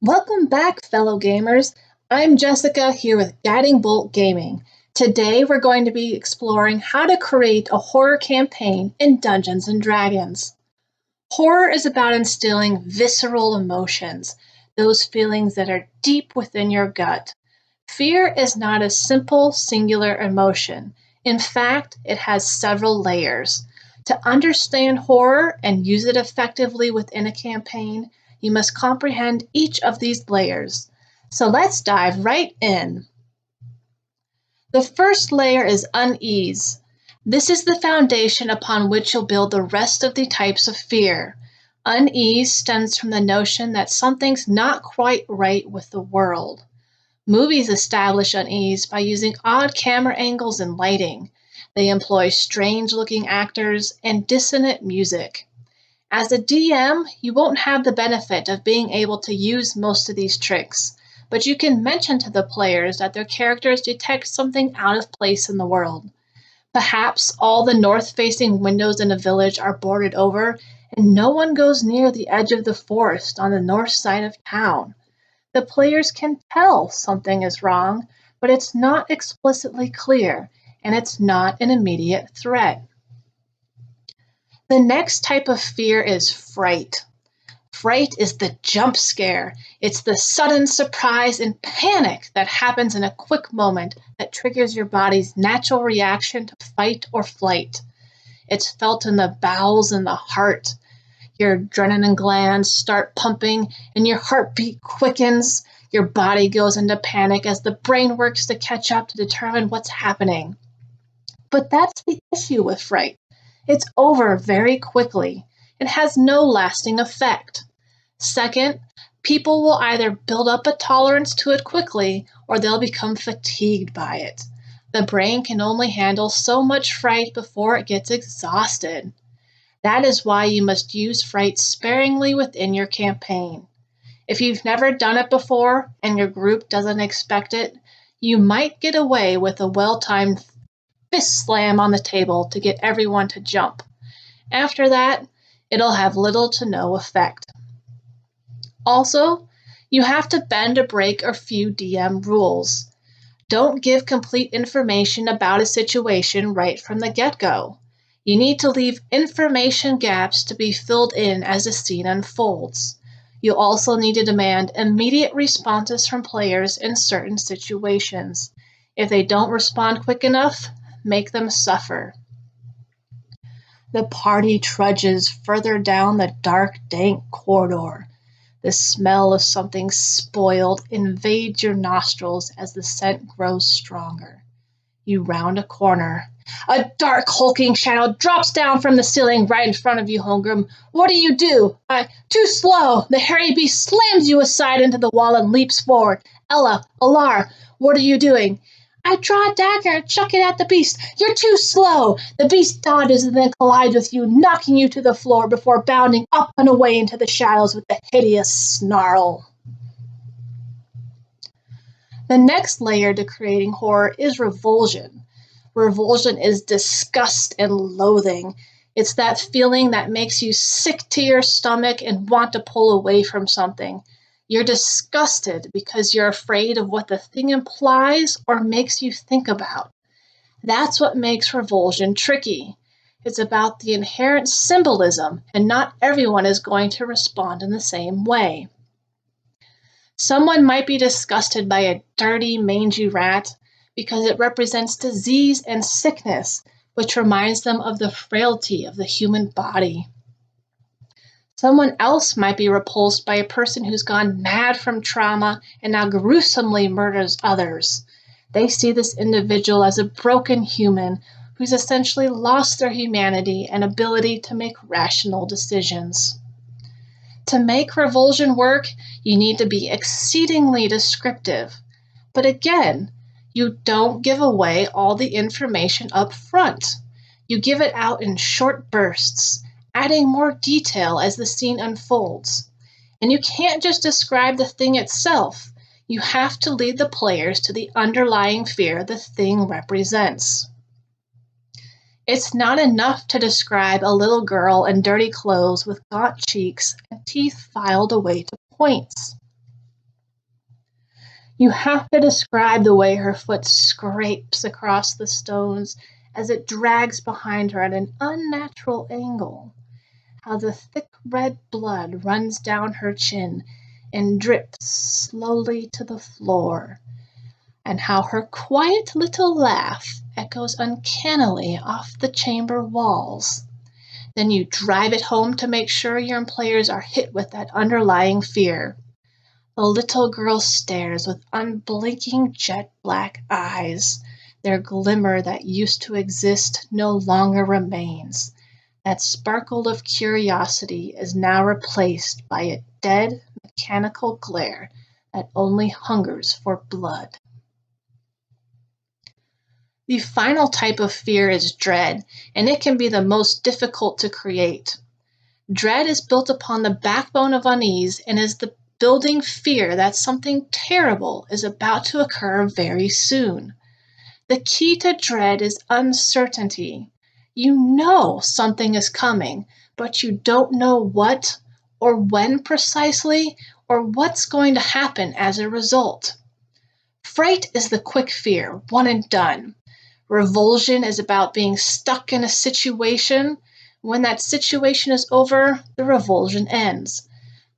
Welcome back, fellow gamers. I'm Jessica here with Guiding Bolt Gaming. Today we're going to be exploring how to create a horror campaign in Dungeons and Dragons. Horror is about instilling visceral emotions, those feelings that are deep within your gut. Fear is not a simple, singular emotion. In fact, it has several layers. To understand horror and use it effectively within a campaign, you must comprehend each of these layers. So let's dive right in. The first layer is unease. This is the foundation upon which you'll build the rest of the types of fear. Unease stems from the notion that something's not quite right with the world. Movies establish unease by using odd camera angles and lighting. They employ strange-looking actors and dissonant music. As a DM, you won't have the benefit of being able to use most of these tricks, but you can mention to the players that their characters detect something out of place in the world. Perhaps all the north-facing windows in a village are boarded over, and no one goes near the edge of the forest on the north side of town. The players can tell something is wrong, but it's not explicitly clear, and it's not an immediate threat. The next type of fear is fright. Fright is the jump scare. It's the sudden surprise and panic that happens in a quick moment that triggers your body's natural reaction to fight or flight. It's felt in the bowels and the heart. Your adrenaline glands start pumping and your heartbeat quickens. Your body goes into panic as the brain works to catch up to determine what's happening. But that's the issue with fright. It's over very quickly. It has no lasting effect. Second, people will either build up a tolerance to it quickly or they'll become fatigued by it. The brain can only handle so much fright before it gets exhausted. That is why you must use fright sparingly within your campaign. If you've never done it before and your group doesn't expect it, you might get away with a well-timed fist slam on the table to get everyone to jump. After that, it'll have little to no effect. Also, you have to bend or break a few DM rules. Don't give complete information about a situation right from the get-go. You need to leave information gaps to be filled in as the scene unfolds. You also need to demand immediate responses from players in certain situations. If they don't respond quick enough, make them suffer. The party trudges further down the dark, dank corridor. The smell of something spoiled invades your nostrils as the scent grows stronger. You round a corner. A dark, hulking shadow drops down from the ceiling right in front of you, Holmgren. What do? Too slow! The hairy beast slams you aside into the wall and leaps forward. Ella, Alar, what are you doing? I draw a dagger and chuck it at the beast. You're too slow! The beast dodges and then collides with you, knocking you to the floor before bounding up and away into the shadows with a hideous snarl. The next layer to creating horror is revulsion. Revulsion is disgust and loathing. It's that feeling that makes you sick to your stomach and want to pull away from something. You're disgusted because you're afraid of what the thing implies or makes you think about. That's what makes revulsion tricky. It's about the inherent symbolism, and not everyone is going to respond in the same way. Someone might be disgusted by a dirty, mangy rat because it represents disease and sickness, which reminds them of the frailty of the human body. Someone else might be repulsed by a person who's gone mad from trauma and now gruesomely murders others. They see this individual as a broken human who's essentially lost their humanity and ability to make rational decisions. To make revulsion work, you need to be exceedingly descriptive. But again, you don't give away all the information up front. You give it out in short bursts, adding more detail as the scene unfolds. And you can't just describe the thing itself. You have to lead the players to the underlying fear the thing represents. It's not enough to describe a little girl in dirty clothes with gaunt cheeks and teeth filed away to points. You have to describe the way her foot scrapes across the stones as it drags behind her at an unnatural angle, how the thick red blood runs down her chin and drips slowly to the floor, and how her quiet little laugh echoes uncannily off the chamber walls. Then you drive it home to make sure your players are hit with that underlying fear. The little girl stares with unblinking jet black eyes. Their glimmer that used to exist no longer remains. That sparkle of curiosity is now replaced by a dead, mechanical glare that only hungers for blood. The final type of fear is dread, and it can be the most difficult to create. Dread is built upon the backbone of unease and is the building fear that something terrible is about to occur very soon. The key to dread is uncertainty. You know something is coming, but you don't know what or when precisely or what's going to happen as a result. Fright is the quick fear, one and done. Revulsion is about being stuck in a situation. When that situation is over, the revulsion ends.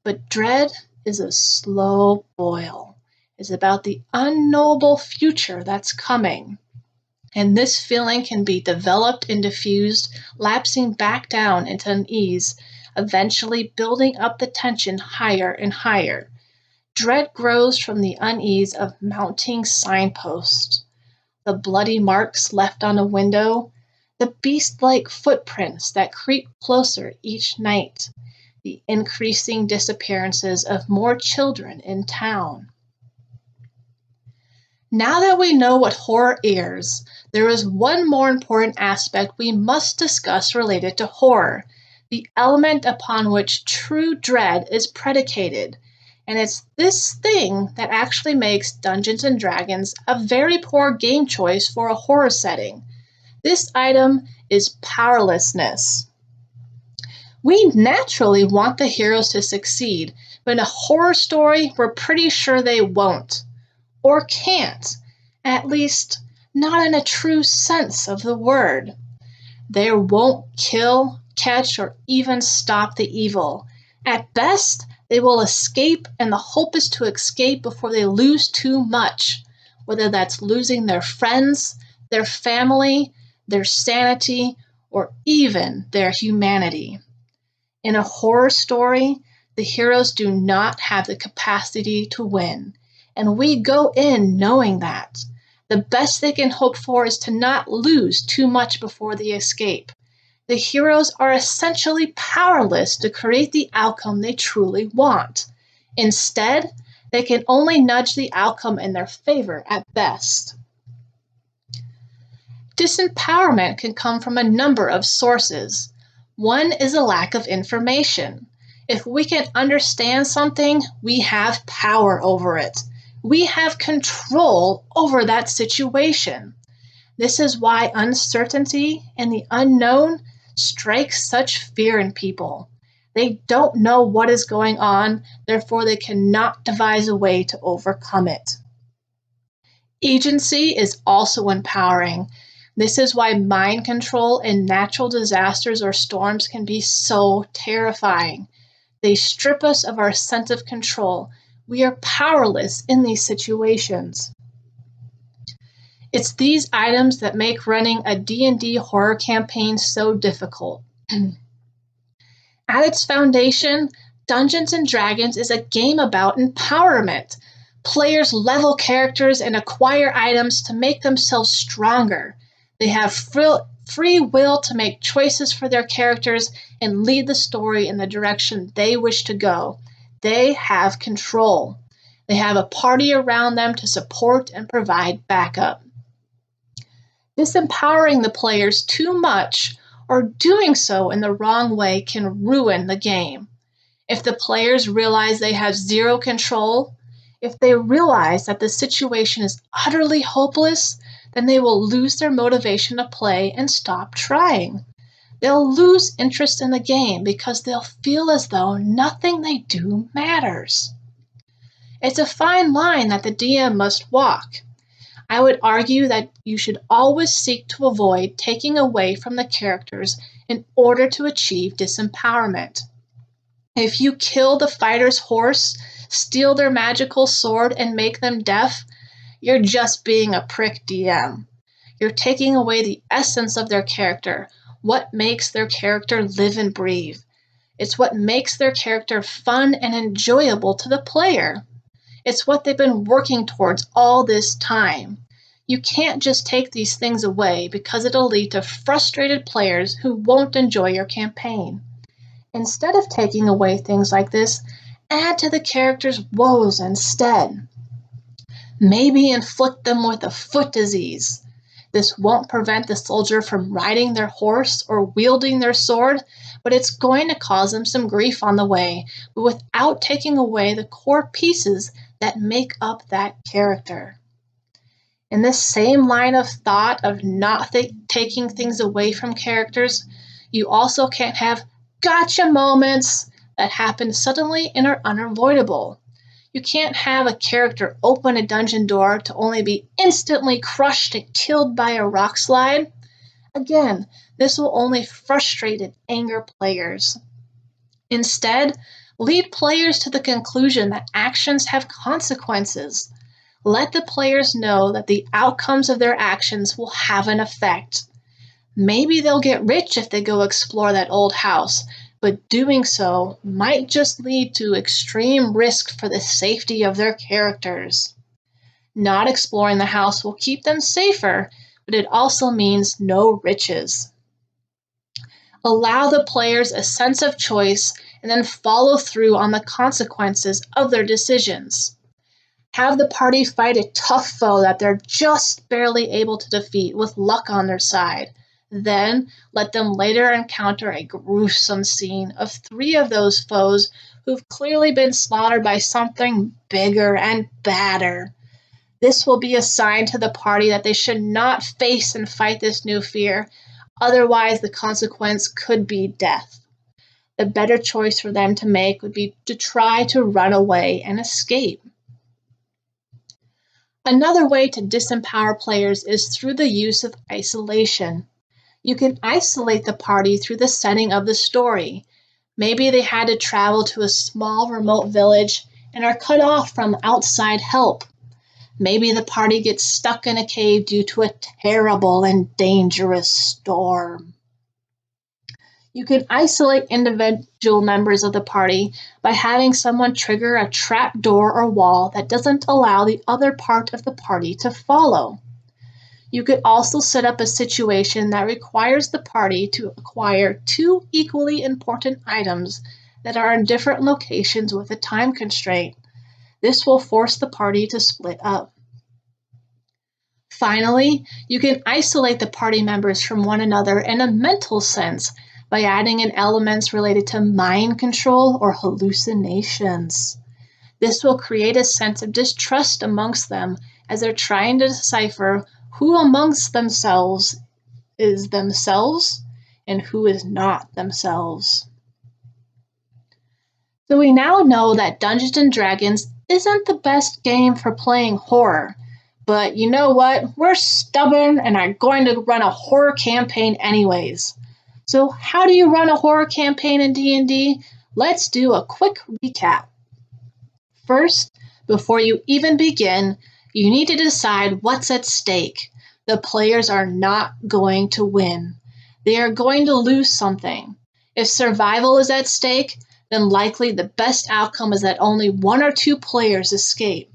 But dread is a slow boil. It's about the unknowable future that's coming. And this feeling can be developed and diffused, lapsing back down into unease, eventually building up the tension higher and higher. Dread grows from the unease of mounting signposts, the bloody marks left on a window, the beast-like footprints that creep closer each night, the increasing disappearances of more children in town. Now that we know what horror is, there is one more important aspect we must discuss related to horror, the element upon which true dread is predicated. And it's this thing that actually makes Dungeons and Dragons a very poor game choice for a horror setting. This item is powerlessness. We naturally want the heroes to succeed, but in a horror story, we're pretty sure they won't. Or can't. At least, not in a true sense of the word. They won't kill, catch, or even stop the evil. At best, they will escape, and the hope is to escape before they lose too much, whether that's losing their friends, their family, their sanity, or even their humanity. In a horror story, the heroes do not have the capacity to win, and we go in knowing that. The best they can hope for is to not lose too much before they escape. The heroes are essentially powerless to create the outcome they truly want. Instead, they can only nudge the outcome in their favor at best. Disempowerment can come from a number of sources. One is a lack of information. If we can understand something, we have power over it. We have control over that situation. This is why uncertainty and the unknown strikes such fear in people. They don't know what is going on, therefore they cannot devise a way to overcome it. Agency is also empowering. This is why mind control in natural disasters or storms can be so terrifying. They strip us of our sense of control. We are powerless in these situations. It's these items that make running a D&D horror campaign so difficult. At its foundation, Dungeons and Dragons is a game about empowerment. Players level characters and acquire items to make themselves stronger. They have free will to make choices for their characters and lead the story in the direction they wish to go. They have control. They have a party around them to support and provide backup. Disempowering the players too much or doing so in the wrong way can ruin the game. If the players realize they have zero control, if they realize that the situation is utterly hopeless, then they will lose their motivation to play and stop trying. They'll lose interest in the game because they'll feel as though nothing they do matters. It's a fine line that the DM must walk. I would argue that you should always seek to avoid taking away from the characters in order to achieve disempowerment. If you kill the fighter's horse, steal their magical sword, and make them deaf, you're just being a prick DM. You're taking away the essence of their character, what makes their character live and breathe. It's what makes their character fun and enjoyable to the player. It's what they've been working towards all this time. You can't just take these things away because it'll lead to frustrated players who won't enjoy your campaign. Instead of taking away things like this, add to the character's woes instead. Maybe inflict them with a foot disease. This won't prevent the soldier from riding their horse or wielding their sword, but it's going to cause them some grief on the way, but without taking away the core pieces that make up that character. In this same line of thought of not taking things away from characters, you also can't have gotcha moments that happen suddenly and are unavoidable. You can't have a character open a dungeon door to only be instantly crushed and killed by a rock slide. Again, this will only frustrate and anger players. Instead, lead players to the conclusion that actions have consequences. Let the players know that the outcomes of their actions will have an effect. Maybe they'll get rich if they go explore that old house, but doing so might just lead to extreme risk for the safety of their characters. Not exploring the house will keep them safer, but it also means no riches. Allow the players a sense of choice and then follow through on the consequences of their decisions. Have the party fight a tough foe that they're just barely able to defeat with luck on their side. Then let them later encounter a gruesome scene of 3 of those foes who've clearly been slaughtered by something bigger and badder. This will be a sign to the party that they should not face and fight this new fear, otherwise the consequence could be death. The better choice for them to make would be to try to run away and escape. Another way to disempower players is through the use of isolation. You can isolate the party through the setting of the story. Maybe they had to travel to a small remote village and are cut off from outside help. Maybe the party gets stuck in a cave due to a terrible and dangerous storm. You can isolate individual members of the party by having someone trigger a trap door or wall that doesn't allow the other part of the party to follow. You could also set up a situation that requires the party to acquire 2 equally important items that are in different locations with a time constraint. This will force the party to split up. Finally, you can isolate the party members from one another in a mental sense by adding in elements related to mind control or hallucinations. This will create a sense of distrust amongst them as they're trying to decipher who amongst themselves is themselves and who is not themselves. So we now know that Dungeons & Dragons isn't the best game for playing horror, but you know what? We're stubborn and are going to run a horror campaign anyways. So how do you run a horror campaign in D&D? Let's do a quick recap. First, before you even begin, you need to decide what's at stake. The players are not going to win. They are going to lose something. If survival is at stake, then likely the best outcome is that only 1 or 2 players escape.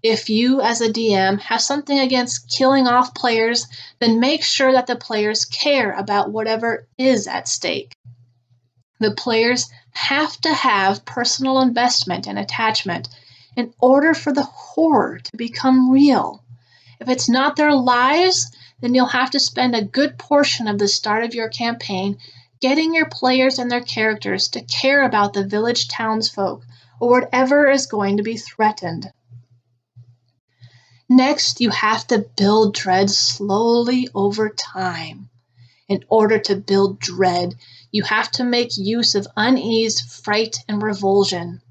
If you, as a DM, have something against killing off players, then make sure that the players care about whatever is at stake. The players have to have personal investment and attachment in order for the horror to become real. If it's not their lives, then you'll have to spend a good portion of the start of your campaign getting your players and their characters to care about the village townsfolk or whatever is going to be threatened. Next, you have to build dread slowly over time. In order to build dread, you have to make use of unease, fright, and revulsion.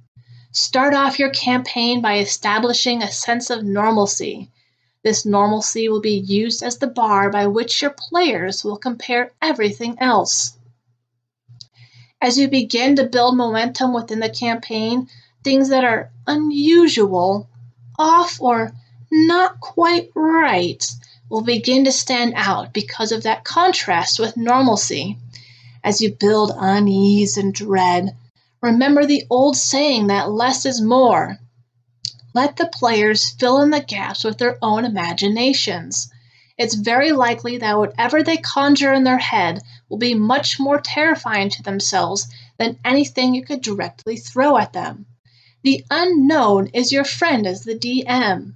Start off your campaign by establishing a sense of normalcy. This normalcy will be used as the bar by which your players will compare everything else. As you begin to build momentum within the campaign, things that are unusual, off, or not quite right will begin to stand out because of that contrast with normalcy. As you build unease and dread, remember the old saying that less is more. Let the players fill in the gaps with their own imaginations. It's very likely that whatever they conjure in their head will be much more terrifying to themselves than anything you could directly throw at them. The unknown is your friend as the DM.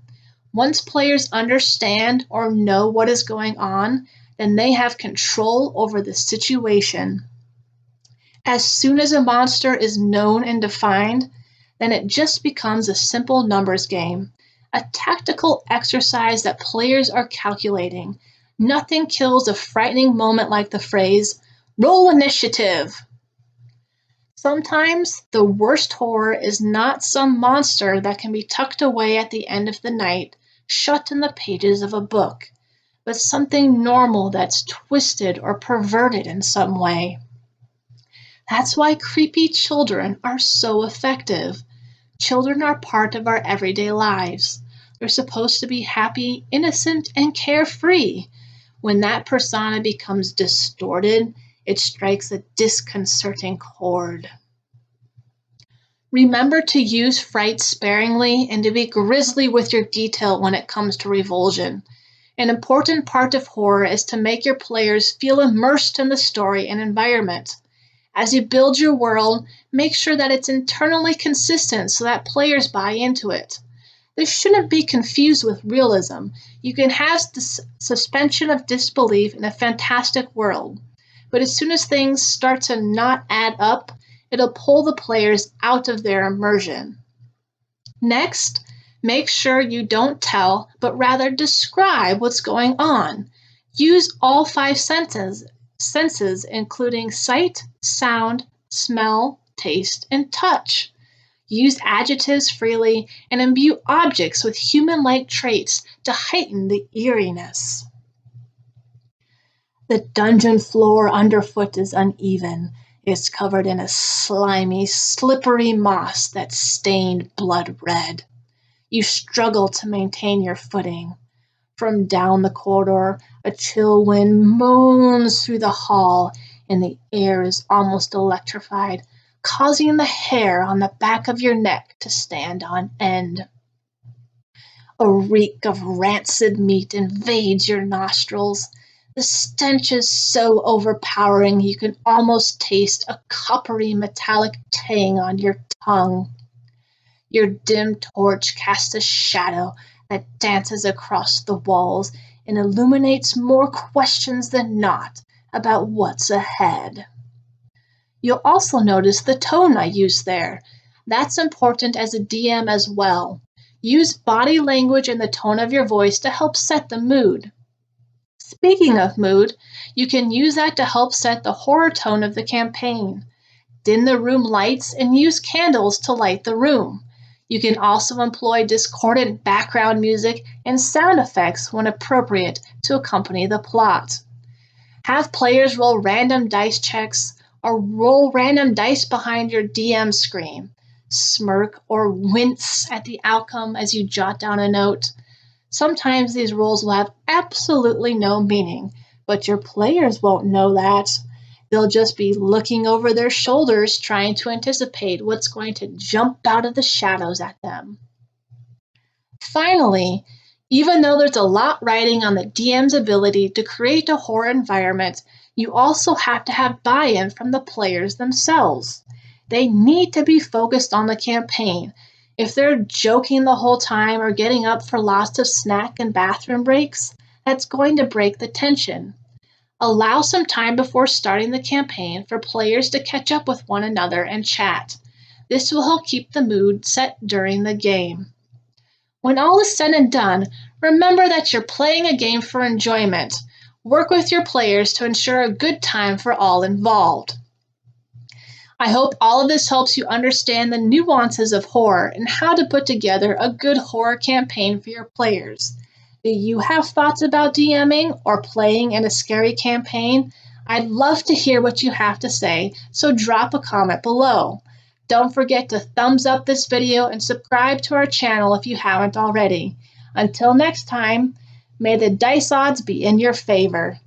Once players understand or know what is going on, then they have control over the situation. As soon as a monster is known and defined, then it just becomes a simple numbers game, a tactical exercise that players are calculating. Nothing kills a frightening moment like the phrase, "roll initiative." Sometimes the worst horror is not some monster that can be tucked away at the end of the night, shut in the pages of a book, but something normal that's twisted or perverted in some way. That's why creepy children are so effective. Children are part of our everyday lives. They're supposed to be happy, innocent, and carefree. When that persona becomes distorted, it strikes a disconcerting chord. Remember to use fright sparingly and to be grisly with your detail when it comes to revulsion. An important part of horror is to make your players feel immersed in the story and environment. As you build your world, make sure that it's internally consistent so that players buy into it. This shouldn't be confused with realism. You can have this suspension of disbelief in a fantastic world, but as soon as things start to not add up, it'll pull the players out of their immersion. Next, make sure you don't tell, but rather describe what's going on. Use all five senses, including sight, sound, smell, taste, and touch. Use adjectives freely and imbue objects with human-like traits to heighten the eeriness. The dungeon floor underfoot is uneven. It's covered in a slimy, slippery moss that's stained blood red. You struggle to maintain your footing. From down the corridor, a chill wind moans through the hall, and the air is almost electrified, causing the hair on the back of your neck to stand on end. A reek of rancid meat invades your nostrils. The stench is so overpowering you can almost taste a coppery metallic tang on your tongue. Your dim torch casts a shadow that dances across the walls and illuminates more questions than not about what's ahead. You'll also notice the tone I use there. That's important as a DM as well. Use body language and the tone of your voice to help set the mood. Speaking of mood, you can use that to help set the horror tone of the campaign. Dim the room lights and use candles to light the room. You can also employ discordant background music and sound effects when appropriate to accompany the plot. Have players roll random dice checks or roll random dice behind your DM screen. Smirk or wince at the outcome as you jot down a note. Sometimes these rolls will have absolutely no meaning, but your players won't know that. They'll just be looking over their shoulders trying to anticipate what's going to jump out of the shadows at them. Finally, even though there's a lot riding on the DM's ability to create a horror environment, you also have to have buy-in from the players themselves. They need to be focused on the campaign. If they're joking the whole time or getting up for lots of snack and bathroom breaks, that's going to break the tension. Allow some time before starting the campaign for players to catch up with one another and chat. This will help keep the mood set during the game. When all is said and done, remember that you're playing a game for enjoyment. Work with your players to ensure a good time for all involved. I hope all of this helps you understand the nuances of horror and how to put together a good horror campaign for your players. Do you have thoughts about DMing or playing in a scary campaign? I'd love to hear what you have to say, so drop a comment below. Don't forget to thumbs up this video and subscribe to our channel if you haven't already. Until next time, may the dice odds be in your favor.